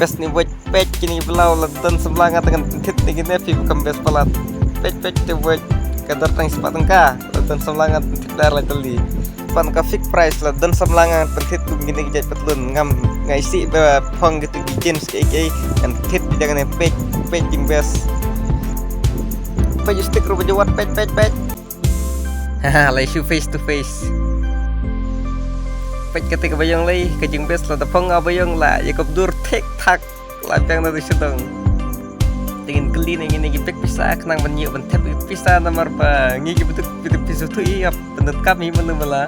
Best ni buat pet kini belau dan sebelangat dengan tit ni kini bukan best pelat pet tu buat kadar tang sepat tengka dan sebelangat tit dar lah tali pan ka fix price lah dan sebelangat pentit tu gini jadi petlun ngam ngaisi pong gitu jeans kayak dan tit jangan pet yang best pet stick rupa jawat pet haha laisu face to face pet ketika bayang lay kajing best lah tapong abayang lah yakop dur tek tak lapang na sedang tingin kelin ingin pek pisah kenang menyiuk mentep pisah nomor pa ngigi betul pisah tu iya pendet kami menumala